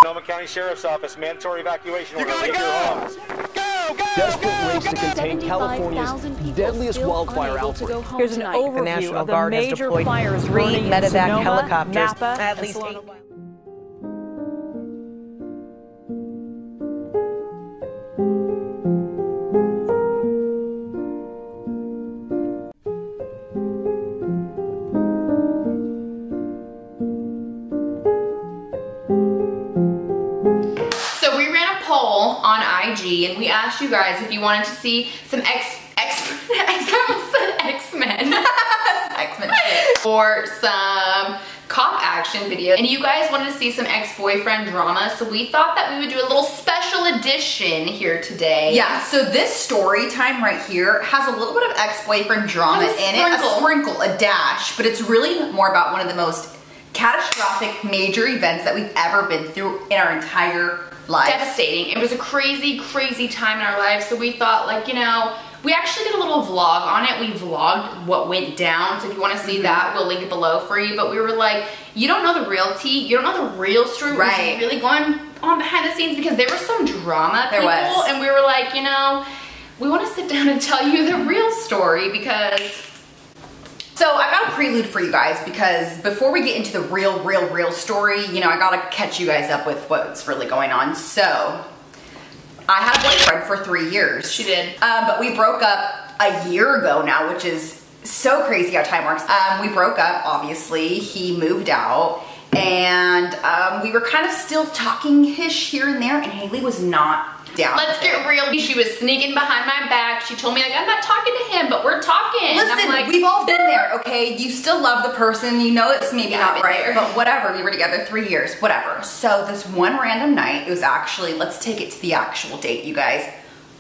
Sonoma County Sheriff's Office, mandatory evacuation order. Leave your homes. Desperate race to contain California's deadliest wildfire outbreak. Here's an overview the National of the Guard has major deployed fires 3 burning in medevac Sonoma, helicopters. Napa, At and least Solano. 8. So we ran a poll on IG and we asked you guys if you wanted to see some X-Men or some cop action video, and you guys wanted to see some ex-boyfriend drama, so we thought that we would do a little special edition here today. Yeah, so this story time right here has a little bit of ex-boyfriend drama in it, a sprinkle, a dash, but it's really more about one of the most catastrophic major events that we've ever been through in our entire lives. Devastating. It was a crazy, crazy time in our lives, so we thought, like, you know, we actually did a little vlog on it. We vlogged what went down, so if you want to see that, we'll link it below for you. But we were like, you don't know the real tea, you don't know the real story, right? What's really going on behind the scenes, because there was some drama, there was, and we were like, you know, we want to sit down and tell you the real story, because... So I got a prelude for you guys, because before we get into the real story, you know, I gotta catch you guys up with what's really going on. So I had a boyfriend for 3 years. She did. But we broke up a year ago now, which is so crazy how time works. We broke up, obviously. He moved out, and we were kind of still talking-ish here and there, and Haley was not down. Let's get real. She was sneaking behind my back. She told me, like, I'm not talking to him, but we're talking. Listen, I'm like, we've all been there, okay? You still love the person. You know it's maybe not right, there. but whatever. We were together 3 years, whatever. So this one random night, it was actually, let's take it to the actual date, you guys.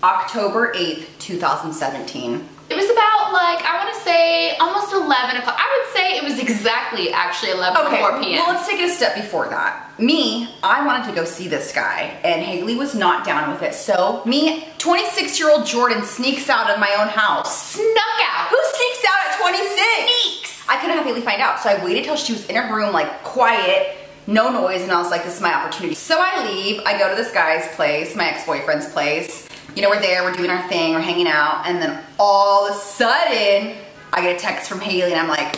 October 8th, 2017. It was about, like, I want to say almost 11 o'clock. I would say it was exactly actually 11 Okay, 4 p.m. well, let's take it a step before that. Me, I wanted to go see this guy, and Haley was not down with it. So me, 26-year-old Jordan, sneaks out of my own house. Snuck out. Who sneaks out at 26? Sneaks. I couldn't have Haley find out, so I waited till she was in her room, like, quiet, no noise, and I was like, this is my opportunity. So I leave, I go to this guy's place, my ex-boyfriend's place. You know, we're there, we're doing our thing, we're hanging out, and then all of a sudden, I get a text from Haley, and I'm like,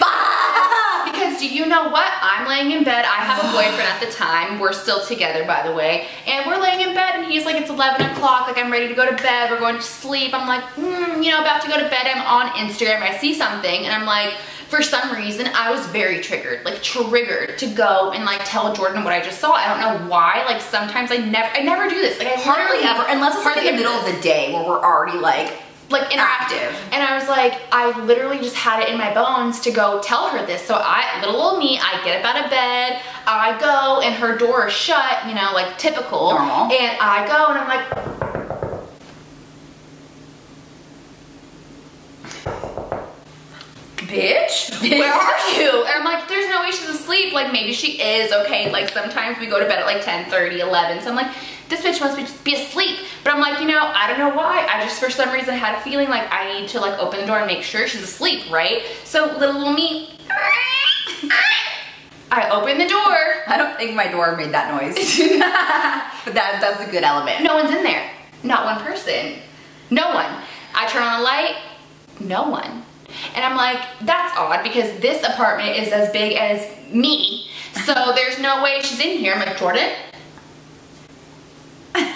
bah! Because do you know what? I'm laying in bed. I have a boyfriend at the time. We're still together, by the way. And we're laying in bed, and he's like, it's 11 o'clock. Like, I'm ready to go to bed. We're going to sleep. I'm like, you know, about to go to bed. I'm on Instagram. I see something, and I'm like, for some reason, I was very triggered, like triggered to go and like tell Jordan what I just saw. I don't know why. Like sometimes I never do this. Like I hardly ever, unless it's like in the middle of the day where we're already like interactive. And I was like, I literally just had it in my bones to go tell her this. So little old me, I get up out of bed, I go, and her door is shut, you know, like typical. Normal. And I go, and I'm like, bitch, where are you? And I'm like, there's no way she's asleep. Like, maybe she is, okay? Like, sometimes we go to bed at like 10:30, 11. So I'm like, this bitch must be asleep. But I'm like, you know, I don't know why. I just, for some reason, had a feeling like I need to like open the door and make sure she's asleep, right? So little me, I open the door. I don't think my door made that noise. But that's a good element. No one's in there. Not one person. No one. I turn on the light. No one. And I'm like, that's odd, because this apartment is as big as me. So there's no way she's in here. I'm like, Jordan? Nothing.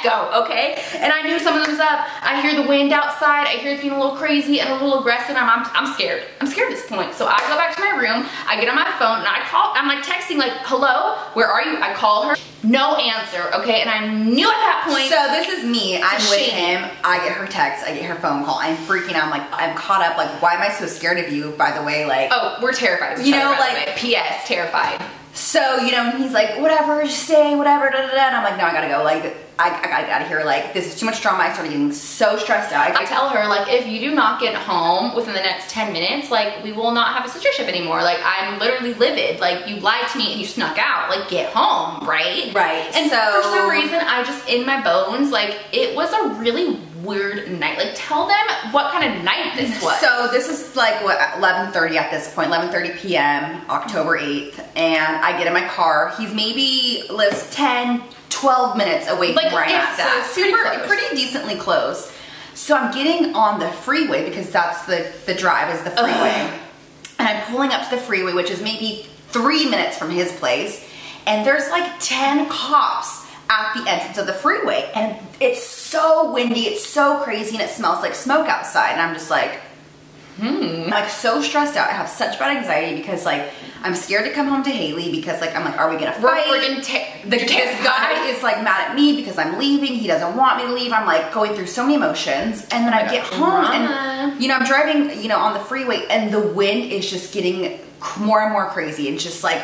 Echo, okay? And I knew something was up. I hear the wind outside. I hear it being a little crazy and a little aggressive. I'm scared. I'm scared at this point. So I go back to my room. I get on my phone and I'm like texting, like, hello, where are you? I call her. No answer, okay? And I knew at that point. So this is me. I'm with him. I get her text. I get her phone call. I'm freaking out. I'm like, I'm caught up. Like, why am I so scared of you, by the way? Like, oh, we're terrified of each other, by the way. P.S. Terrified. So, you know, he's like, whatever, just stay, whatever, da, da, da. And I'm like, no, I gotta go. Like, I gotta get out of here. Like, this is too much drama. I started getting so stressed out. I tell her, like, if you do not get home within the next 10 minutes, like, we will not have a sistership anymore. Like, I'm literally livid. Like, you lied to me and you snuck out. Like, get home, right? Right. And so for some reason, I just, in my bones, like, it was a really weird night. Like, tell them what kind of night this was. So this is like, what, 11:30 at this point, 11:30 p.m., October 8th, and I get in my car. He's maybe lives 10, 12 minutes away from where I'm at. So pretty decently close. So I'm getting on the freeway because that's the drive is the freeway. And I'm pulling up to the freeway, which is maybe 3 minutes from his place. And there's like 10 cops at the entrance of the freeway. And it's so windy, it's so crazy, and it smells like smoke outside. And I'm just like, I'm like so stressed out. I have such bad anxiety because like, I'm scared to come home to Haley because like, I'm like, are we gonna fight? This guy is like mad at me because I'm leaving. He doesn't want me to leave. I'm like going through so many emotions. And then I get home and, you know, I'm driving, you know, on the freeway and the wind is just getting more and more crazy. It's just like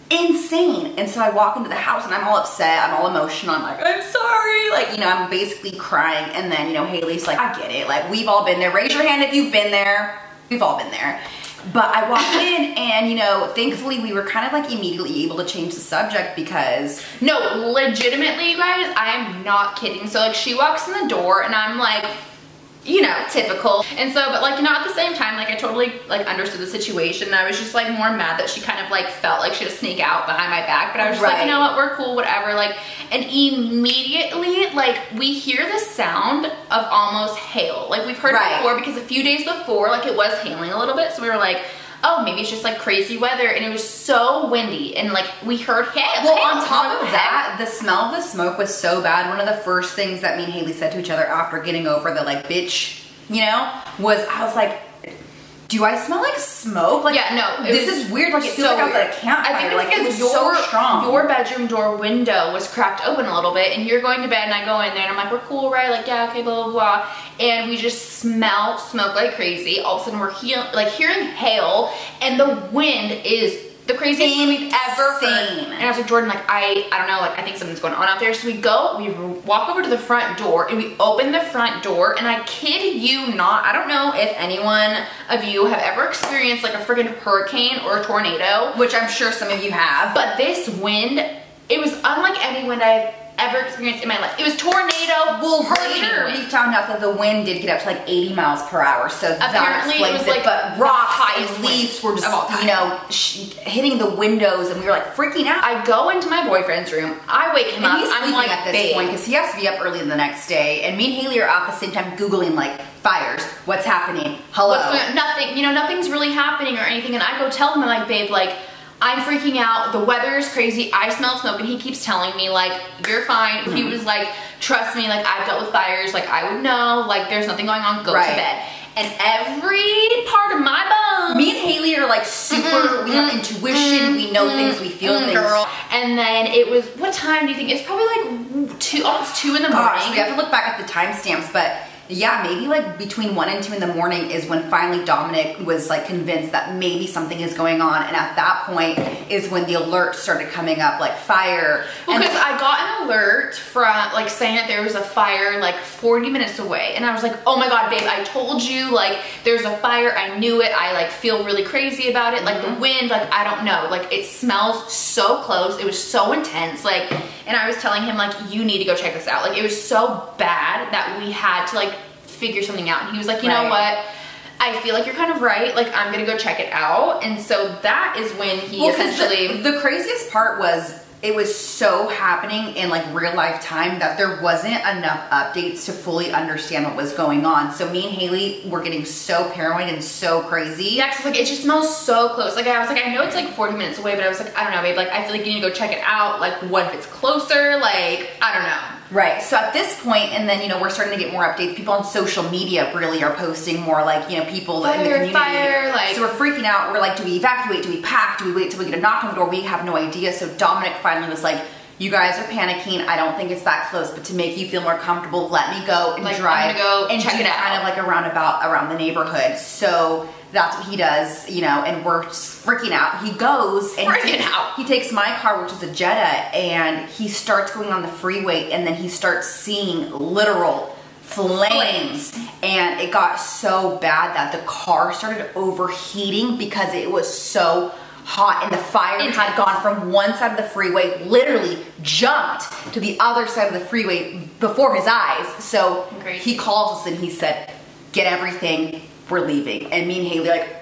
insane. And so I walk into the house and I'm all upset. I'm all emotional. I'm like, I'm sorry. Like, you know, I'm basically crying. And then, you know, Haley's like, I get it. Like, we've all been there. Raise your hand if you've been there. We've all been there. But I walked in and, you know, thankfully we were kind of like immediately able to change the subject because... No, legitimately, you guys, I am not kidding. So like she walks in the door and I'm like, you know, typical. And so, but like, you know, at the same time, like I totally like understood the situation. I was just like more mad that she kind of like felt like she had to sneak out behind my back. But I was just like, you know what, we're cool, whatever. Like, and immediately, like we hear the sound of almost hail. Like we've heard it before because a few days before, like it was hailing a little bit. So we were like, oh, maybe it's just like crazy weather. And it was so windy and like we heard hail. Well, on top of that, the smell of the smoke was so bad. One of the first things that me and Haley said to each other after getting over the like bitch, you know, was I was like, do I smell like smoke? Like, yeah, no, this is weird. Like, it feels like I was at a campfire. I think like, it was so strong. Your bedroom door window was cracked open a little bit, and you're going to bed, and I go in there, and I'm like, we're cool, right? Like, yeah, okay, blah, blah, blah. And we just smell smoke like crazy. All of a sudden, we're hearing hail, and the wind is the craziest thing we've ever heard. And I was like, Jordan, like, I don't know, like, I think something's going on out there. So we walk over to the front door and we open the front door, and I kid you not, I don't know if anyone of you have ever experienced like a freaking hurricane or a tornado, which I'm sure some of you have. But this wind, it was unlike any wind I've ever experienced in my life. It was tornado. Well, later we found out that the wind did get up to like 80 miles per hour. So apparently that it was like, but rocks and leaves were just, you know, hitting the windows, and we were like freaking out. I go into my boyfriend's room. I wake him up. He's sleeping like, at this point because he has to be up early the next day. And me and Haley are at the same time Googling like fires. What's happening? Hello. What's going on? Nothing. You know, nothing's really happening or anything. And I go tell him, I'm like, babe, like, I'm freaking out. The weather is crazy. I smell smoke. And he keeps telling me, like, you're fine. He was like, trust me, like, I've dealt with fires. Like, I would know. Like, there's nothing going on. Go to bed. And every part of my bones. Me and Haley are like super, we have intuition. We know things. We feel things. Girl. And then it was, what time do you think? It's probably like almost 2 in the morning. Gosh, we have to look back at the timestamps, but yeah, maybe like between 1 and 2 in the morning is when finally Dominic was like convinced that maybe something is going on. And at that point is when the alerts started coming up, like fire. Well, because I got an alert from like saying that there was a fire like 40 minutes away. And I was like, oh my God, babe, I told you, like there's a fire. I knew it. I like feel really crazy about it. Like the wind, like I don't know, like it smells so close. It was so intense. Like, and I was telling him like, you need to go check this out. Like it was so bad that we had to like figure something out. And he was like, you know what? I feel like you're kind of right. Like I'm gonna go check it out. And so that is when he essentially... The craziest part was it was so happening in like real life time that there wasn't enough updates to fully understand what was going on. So me and Haley were getting so paranoid and so crazy. Yeah, cause like it just smells so close. Like I was like, I know it's like 40 minutes away, but I was like, I don't know, babe. Like I feel like you need to go check it out. Like what if it's closer? Like, I don't know. Right. So at this point, and then, you know, we're starting to get more updates. People on social media really are posting more like, you know, people in the community. Like, so we're freaking out. We're like, do we evacuate? Do we pack? Do we wait till we get a knock on the door? We have no idea. So Dominic finally was like, you guys are panicking. I don't think it's that close, but to make you feel more comfortable, let me go and drive. I'm gonna go and check do it out. kind of like a roundabout around the neighborhood. So that's what he does, you know, and we're freaking out. He goes and he takes my car, which is a Jetta, and he starts going on the freeway, and then he starts seeing literal flames. And it got so bad that the car started overheating because it was so hot, and the fire had gone from one side of the freeway, literally jumped to the other side of the freeway before his eyes. So he calls us and he said, get everything, we're leaving. And me and Haley like,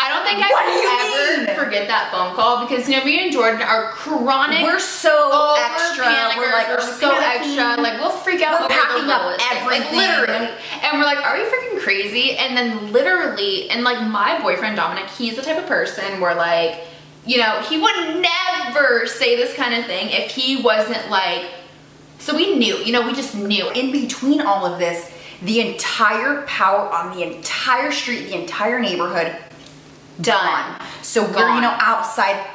I don't think I will ever forget that phone call because, you know, me and Jordan are chronic. We're so extra. We're like, we're so extra. Like, we'll freak out. We're packing up everything. Like, literally. And we're like, are we freaking crazy? And then literally, and like my boyfriend, Dominic, he's the type of person where like, you know, he would never say this kind of thing if he wasn't like, so we knew, you know, we just knew. In between all of this, the entire power on the entire street, the entire neighborhood, done. So we're, you know, outside,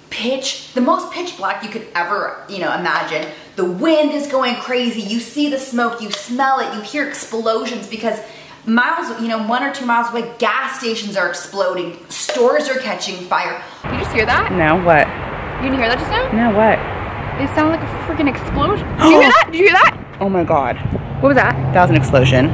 the most pitch black you could ever, you know, imagine. The wind is going crazy. You see the smoke, you smell it, you hear explosions because miles, you know, 1 or 2 miles away, gas stations are exploding, stores are catching fire. Did you just hear that? No, what? You didn't hear that just now? No, what? It sounded like a freaking explosion. Did you hear that? Did you hear that? Oh my God. What was that? That was an explosion.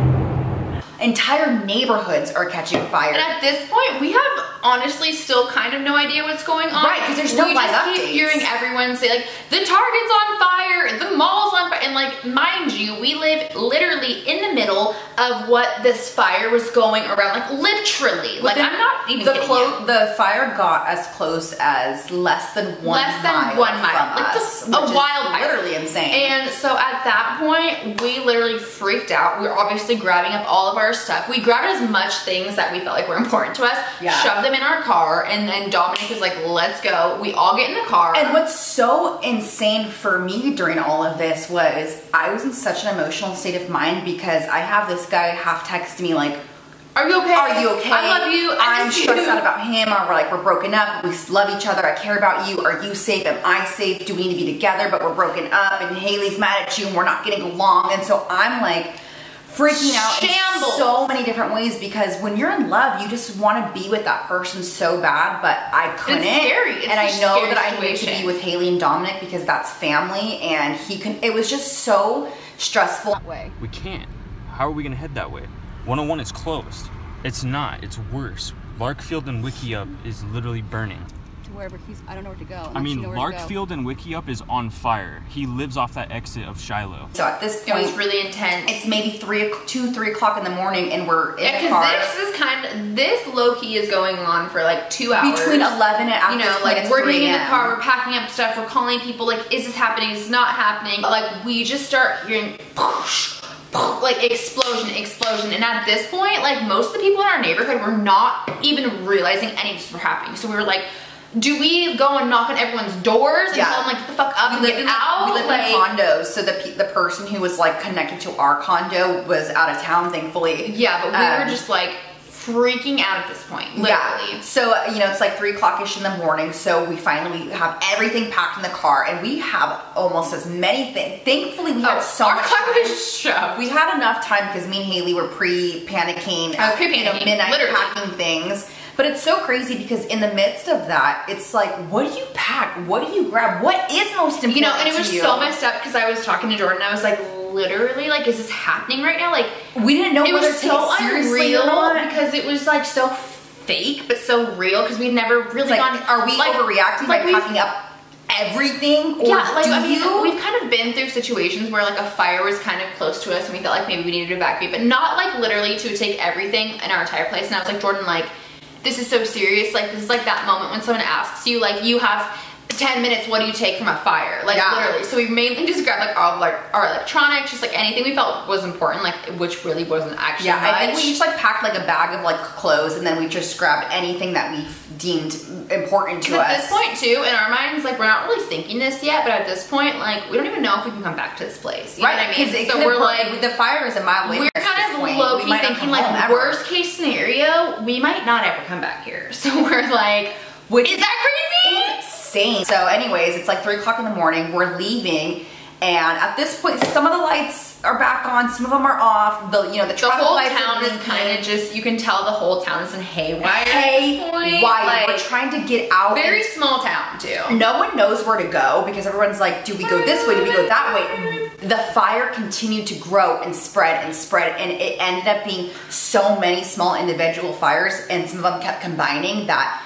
Entire neighborhoods are catching fire. And at this point, we have honestly still kind of no idea what's going on. Right, because there's no live updates. We just keep hearing everyone say like, the Target's on fire, the mall's on fire. And like, mind you, we live literally in the middle of what this fire was going around, like literally. Like, I'm not even kidding you. The fire got as close as less than 1 mile. Less than 1 mile. Like a wildfire. Literally insane. And so at that point, we literally freaked out. We were obviously grabbing up all of our stuff. We grabbed as much things that we felt like were important to us, shoved them in our car, and then Dominic was like, let's go. We all get in the car. And what's so insane for me during all of this was I was in such an emotional state of mind because I have this guy half text me like, are you okay? Are you okay? I love you. I'm stressed out about him. Or we're broken up. We love each other. I care about you. Are you safe? Am I safe? Do we need to be together? But we're broken up and Haley's mad at you and we're not getting along. And so I'm like, freaking out in so many different ways because when you're in love, you just want to be with that person so bad, but I couldn't. It's scary. And I know that I need to be with Haley and Dominic because that's family, and he can. It was just so stressful. That way. We can't. How are we gonna head that way? 101 is closed. It's not. It's worse. Larkfield and Wickiup is literally burning. Wherever I don't know where to go. I mean, Larkfield and Wickiup is on fire. He lives off that exit of Shiloh. So at this point, it was really intense. It's maybe 3 o'clock in the morning, and we're in the car. This low-key is going on for like 2 hours. Between 11 and after, you know, like we're getting in the car, we're packing up stuff, we're calling people like, is this happening? Is this not happening? Like we just start hearing like explosion, and at this point, like most of the people in our neighborhood were not even realizing any of this was happening. So we were like, do we go and knock on everyone's doors and tell them like, get the fuck up and get out? We live in condos, so the person who was like connected to our condo was out of town, thankfully. Yeah, but we were just like freaking out at this point, literally. Yeah. So, you know, it's like 3 o'clock-ish in the morning, so we finally have everything packed in the car, and we have almost as many things. Thankfully, we had so much time. We had enough time because me and Haley were pre-panicking. I was pre-panicking, you know, midnight packing things. But it's so crazy because in the midst of that, it's like, what do you pack? What do you grab? What is most important to you? You know, and it was so messed up because I was talking to Jordan. I was like, literally, like, is this happening right now? Like, we didn't know whether to take it seriously or not because it was like so fake but so real because we'd never really gone. Are we overreacting by packing up everything? Or yeah, like I mean, we've kind of been through situations where like a fire was kind of close to us and we felt like maybe we needed to evacuate, but not like literally to take everything in our entire place. And I was like, Jordan, like, this is so serious. Like, this is like that moment when someone asks you, like, you have 10 minutes, what do you take from a fire? Like, literally. So we mainly just grabbed like all like our electronics, just like anything we felt was important, like, which really wasn't actually much. I think we each like packed like a bag of like clothes, and then we just grabbed anything that we deemed important to us. At this point too, in our minds, like, we're not really thinking this yet, but at this point, like, we don't even know if we can come back to this place. You know what I mean? So we're like, the fire is a mile away. We're kind of low-key thinking like, worst case scenario, we might not ever come back here. So we're like, is that crazy? Insane. So anyways, it's like 3 o'clock in the morning, we're leaving, and at this point some of the lights are back on, some of them are off. The whole town is kind of just, you can tell the whole town is in haywire. Like, we're trying to get out. Very small town too. No one knows where to go because everyone's like, do we go this way, do we go that way? The fire continued to grow and spread and spread, and it ended up being so many small individual fires, and some of them kept combining that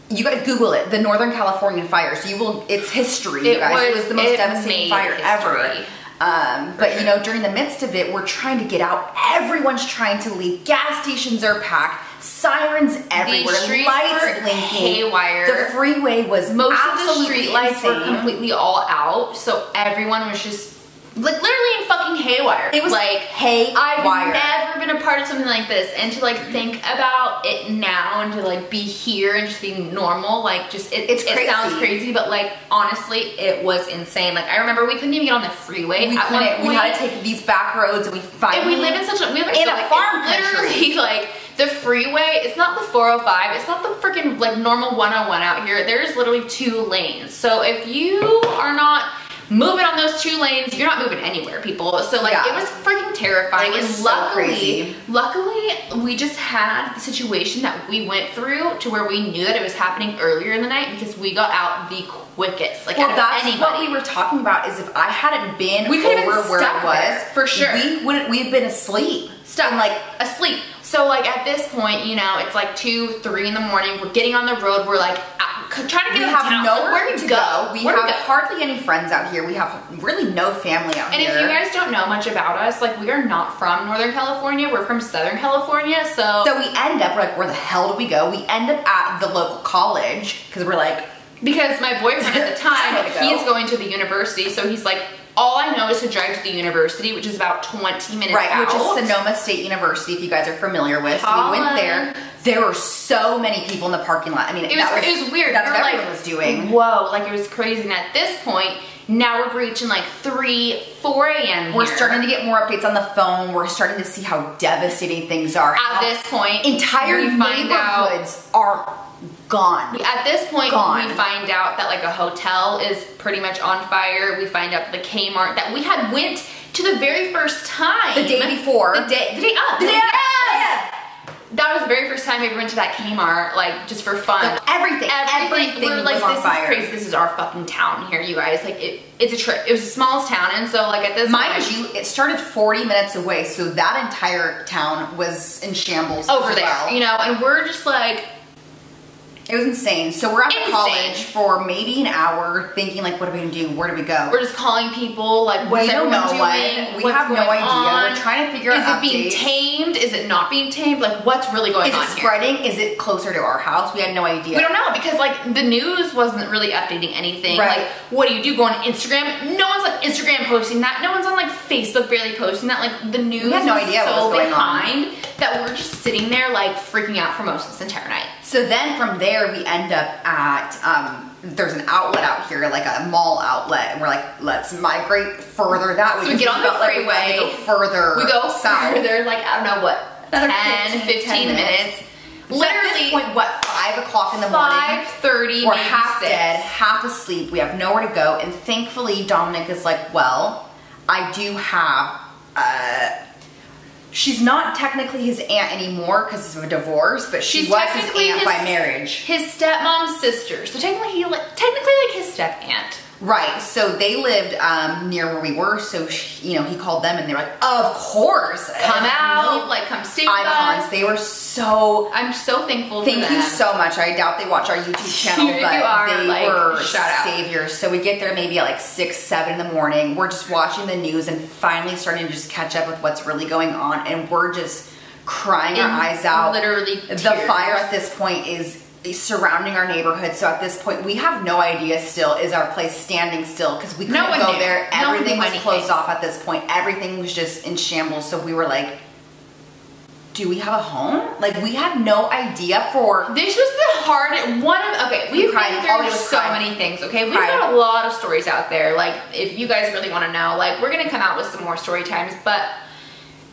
You guys Google it, the Northern California fires. It's history, you guys. It was the most devastating fire ever. But you know, during the midst of it, we're trying to get out. Everyone's trying to leave. Gas stations are packed. Sirens everywhere. Lights blinking. Haywire. The freeway was most of the absolutely street lights were insane. completely all out, so everyone was just like literally in fucking haywire. It was like haywire. I've never been a part of something like this, and to like think about it now and to like be here and just be normal, like just it sounds crazy, but like honestly, it was insane. Like I remember we couldn't even get on the freeway. We couldn't. We had to take these back roads, and we live in such a farm country. Literally, like the freeway. It's not the 405. It's not the freaking like normal 101 out here. There's literally 2 lanes. So if you are not moving on those 2 lanes, you're not moving anywhere, people. So like it was freaking terrifying. It was and luckily we just had the situation that we went through to where we knew that it was happening earlier in the night because we got out the quickest. Like well, that's what we were talking about. Is if I hadn't been we could have been where stuck it was there, for sure. We'd been asleep. Stuck, like asleep. So like at this point, you know, it's like 2, 3 in the morning. We're getting on the road. We're like trying to get out of town. Nowhere to go. We have hardly any friends out here. We have really no family out here. And if you guys don't know much about us, like we are not from Northern California. We're from Southern California. So we end up like, where the hell do we go? We end up at the local college because we're like, because my boyfriend at the time, he's going to the university, so he's like, all I know is to drive to the university, which is about 20 minutes out. Which is Sonoma State University, if you guys are familiar with. So we went there. There were so many people in the parking lot. I mean, it was weird. That's what everyone was doing. Whoa, like it was crazy. And at this point, now we're reaching like 3, 4 a.m. We're starting to get more updates on the phone. We're starting to see how devastating things are. At this point, entire neighborhoods are gone. At this point, we find out that like a hotel is pretty much on fire. We find out the Kmart that we had went to the very first time. The day before. The day that was the very first time we ever went to that Kmart, like just for fun. Like, everything we're like, was on fire. This is crazy. This is our fucking town here, you guys. Like it's a trip. It was the smallest town, and so like at this point, it started 40 minutes away, so that entire town was in shambles over there. You know, and we're just like. It was insane. So we're at the college for maybe an hour thinking like, what are we gonna do? Where do we go? We're just calling people like, what's everyone doing? We have no idea. We're trying to figure out Is it being tamed? Is it not being tamed? Like what's really going on here? Is it spreading? Is it closer to our house? We had no idea. We don't know because like the news wasn't really updating anything. Right. Like what do? Go on Instagram? No one's on Instagram posting that. No one's on like Facebook barely posting that. Like the news we had no idea what was going on. That we're just sitting there like freaking out for most of this entire night. So then from there we end up at, there's an outlet out here, like a mall outlet, and we're like, let's migrate further that way. So we get on the freeway, we go further. We go south. further, like I don't know what, 10, 15 minutes. Literally, at this point, what, 5 o'clock in the morning? 5:30, we're half dead, half asleep. We have nowhere to go, and thankfully Dominic is like, well, I do have, she's not technically his aunt anymore because of a divorce, but she was his aunt by marriage. His stepmom's sister. So technically like his step aunt. Right. So they lived near where we were. So he called them and they were like, "Of course, come out, like come stay with us." They were so. I'm so thankful. For them. Thank you so much. I doubt they watch our YouTube channel, but they were saviors. So we get there maybe at like 6, 7 in the morning. We're just watching the news and finally starting to just catch up with what's really going on, and we're just crying our eyes out. Literally, the fire at this point is surrounding our neighborhood. So at this point we have no idea still, is our place standing still, because we couldn't go there. Everything was closed off at this point. Everything was just in shambles. So we were like, do we have a home? Like we had no idea. For this was the hard one of we've been through so many things. Okay, we've got a lot of stories out there. Like if you guys really want to know, like we're gonna come out with some more story times. But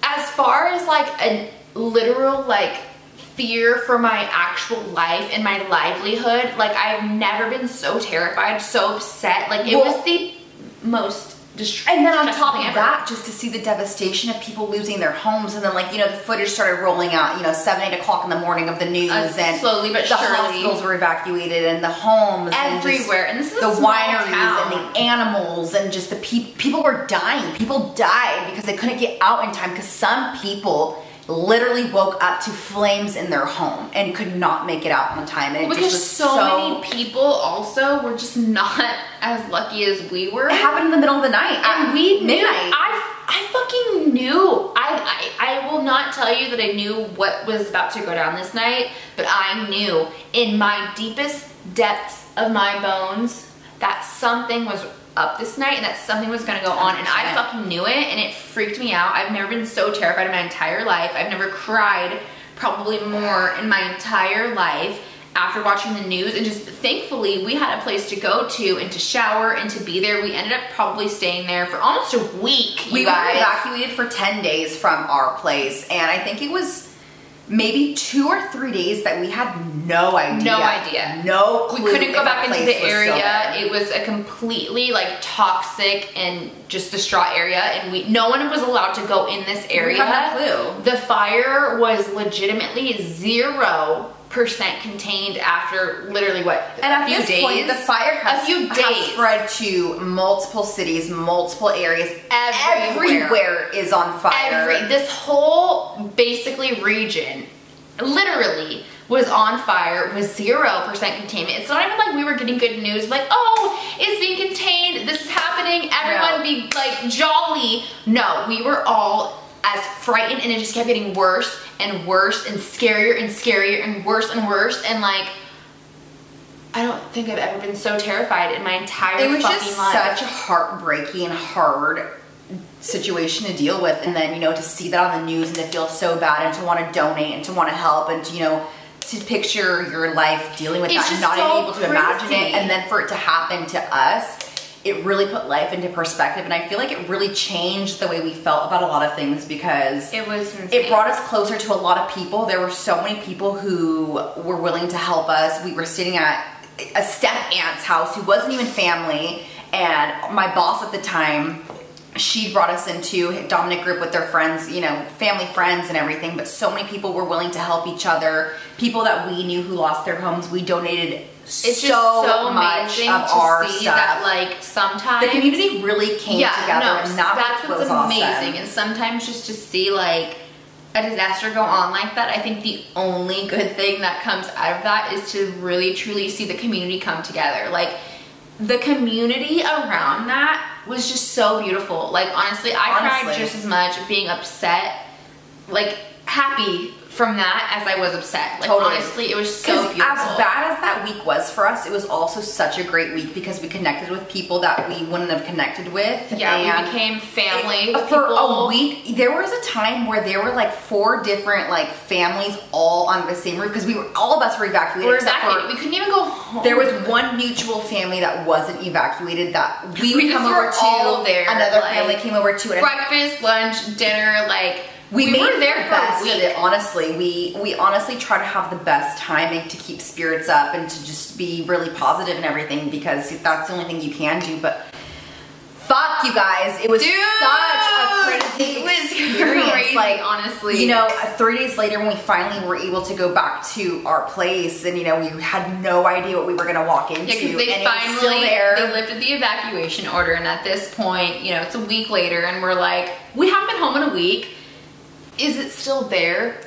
as far as like a literal like fear for my actual life and my livelihood, like I've never been so terrified, so upset. Like it was the most and then on top of that, just to see the devastation of people losing their homes, and then like the footage started rolling out 7, 8 o'clock in the morning of the news, and slowly but surely the hospitals were evacuated and the homes everywhere, and this is the wineries and the animals, and just the people were dying. People died because they couldn't get out in time, because some people literally woke up to flames in their home and could not make it out on time. And it because just was so many people also were just not as lucky as we were. It happened in the middle of the night. And we knew. Midnight. I fucking knew. I will not tell you that I knew what was about to go down this night, but I knew in my deepest depths of my bones that something was up this night and that something was gonna go on, and I fucking knew it, and it freaked me out. I've never been so terrified in my entire life. I've never cried probably more in my entire life after watching the news, and just thankfully we had a place to go to and to shower and to be there. We ended up probably staying there for almost a week. We were evacuated for 10 days from our place, and I think it was maybe 2 or 3 days that we had no idea. No idea. No clue. We couldn't go back into the area. It It was a completely like toxic and just distraught area, and no one was allowed to go in this area. We had no clue. The fire was legitimately 0% contained after literally what? And a few days. Point, the fire has spread to multiple cities, multiple areas. Everywhere is on fire. This whole basically region literally was on fire with 0% containment. It's not even like we were getting good news like, oh, it's being contained, this is happening, everyone be like jolly. No, we were all as frightened, and it just kept getting worse and worse and scarier and scarier and worse, and like, I don't think I've ever been so terrified in my entire fucking life. It was just such a heartbreaking, hard situation to deal with, and then, you know, to see that on the news and to feel so bad and to want to donate and to want to help and to, you know, to picture your life dealing with that and not being able to imagine it, and then for it to happen to us, it really put life into perspective. And I feel like it really changed the way we felt about a lot of things, because it was insane. It brought us closer to a lot of people. There were so many people who were willing to help us. We were sitting at a step aunt's house who wasn't even family, and my boss at the time, she brought us into a Dominic group with their friends, you know, family friends and everything, but so many people were willing to help each other. People that we knew who lost their homes, we donated it's just so amazing to see that, like, sometimes the community really came together, and that's what's amazing. Awesome. And sometimes just to see like a disaster go on like that, I think the only good thing that comes out of that is to really truly see the community come together. Like, the community around that was just so beautiful. Like, honestly, I cried just as much being upset, like happy from that, as I was upset. Like, honestly, it was so beautiful. As bad as that week was for us, it was also such a great week because we connected with people that we wouldn't have connected with. Yeah, we became family. For a week, there was a time where there were like 4 different like families all on the same roof, because all of us were evacuated. We couldn't even go home. There was one mutual family that wasn't evacuated that we would come over to. All there. Another family came over to. Breakfast, lunch, dinner, like. We were there for a week. Honestly, we honestly try to have the best time to keep spirits up and to just be really positive and everything, because that's the only thing you can do. But fuck, you guys, it was such a crazy experience. Crazy, like, honestly, you know, 3 days later when we finally were able to go back to our place, and you know, we had no idea what we were gonna walk into. Yeah, because they lifted the evacuation order, and at this point, you know, it's a week later, and we're like, we haven't been home in a week. Is it still there?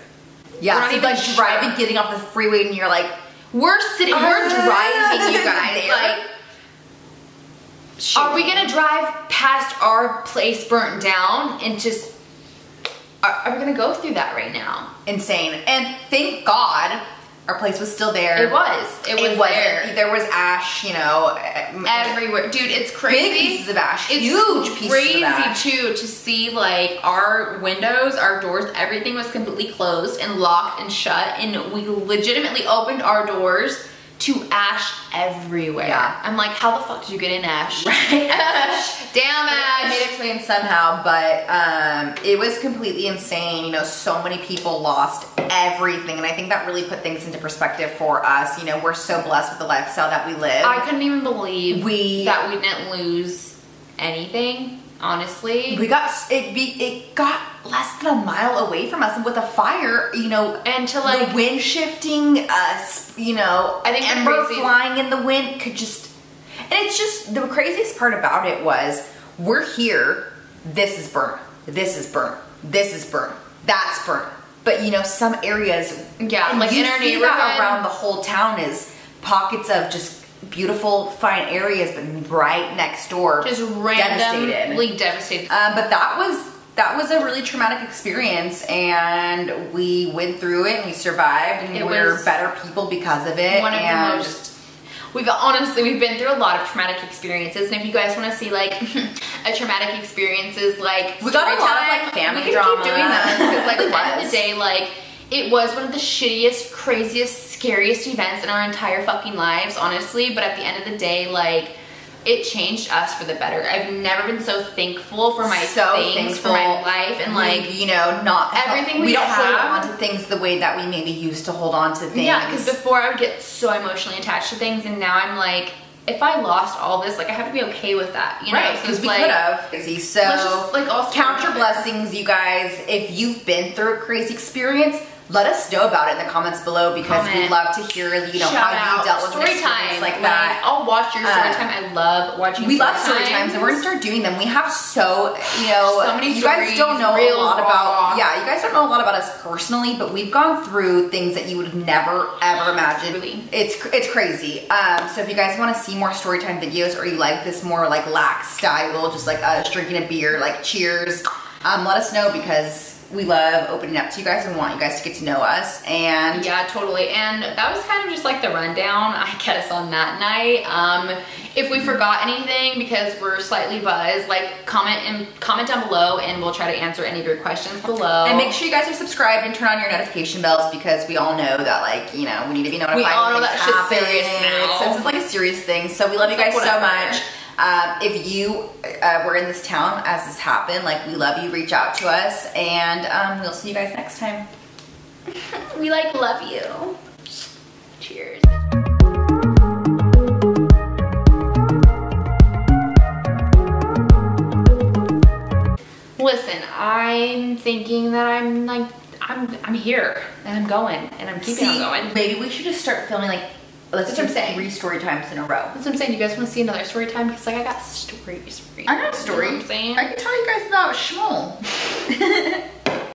Yeah, so like driving, getting off the freeway, and you're like, we're driving, you guys. Like, are we gonna drive past our place burnt down and just, are we gonna go through that right now? Insane. And thank God our place was still there. It was there. There was ash, you know, everywhere. Dude, it's crazy. Big pieces of ash. It's huge pieces of ash. Crazy too to see like our windows, our doors, everything was completely closed and locked and shut, and we legitimately opened our doors to ash everywhere. Yeah. I'm like, how the fuck did you get in ash? Right. Ash. Damn ash. It made its way in somehow, but it was completely insane. You know, so many people lost everything, and I think that really put things into perspective for us. You know, we're so blessed with the lifestyle that we live. I couldn't even believe that we didn't lose anything. Honestly, it got less than a mile away from us, and with a fire, you know, and to like the wind shifting, you know, I think ember flying in the wind could just, and it's just the craziest part about it was we're here. This is burnt. This is burnt. This is burnt. That's burnt. but you know, some areas, yeah, like in our neighborhood, around the whole town is pockets of just beautiful, fine areas, but right next door, just randomly devastated. But that was a really traumatic experience, and we went through it and we survived, and we're better people because of it. One of the most. We've been through a lot of traumatic experiences, and if you guys want to see like a traumatic experiences, like we got a lot of like family drama. Keep doing that because like at the end of the day, like it was one of the shittiest, craziest, scariest events in our entire fucking lives, honestly. But at the end of the day, like it changed us for the better. I've never been so thankful for my things, for my life, and like, you know, not everything we don't hold have. on to things the way that we maybe used to hold on to things. Yeah, because before I would get so emotionally attached to things, and now I'm like, if I lost all this, like I have to be okay with that, you know? Right, because we like, could have. So let's just, like, also count your blessings, you guys. If you've been through a crazy experience, let us know about it in the comments below, because we'd love to hear, you know, how you dealt with Storytime like that. I'll watch your Storytime. I love watching We love Storytimes, and we're gonna start doing them. We have so many you guys stories, don't know a lot raw. about, you guys don't know a lot about us personally, but we've gone through things that you would never, ever imagine. Really? It's crazy. So if you guys want to see more Storytime videos, or you like this more like lax style, just like us drinking a beer, like cheers, let us know, because we love opening up to you guys and want you guys to get to know us. And yeah, totally. And that was kind of just like the rundown, I guess, on that night. If we forgot anything because we're slightly buzzed, like comment down below, and we'll try to answer any of your questions below. And make sure you guys are subscribed and turn on your notification bells, because we all know that, like, you know, we need to be notified. We all know that shit's serious now. Since it's like a serious thing. So we love you guys so much. If you were in this town as this happened, like, we love you, reach out to us, and we'll see you guys next time. We like love you. Cheers. Listen, I'm thinking that I'm here, and I'm going, and I'm keeping on going. Maybe we should just start filming, like, let's do 3 story times in a row. That's what I'm saying. You guys want to see another story time? Because like I got stories for you. I got stories. You know what I'm saying? I can tell you guys about Shmuel.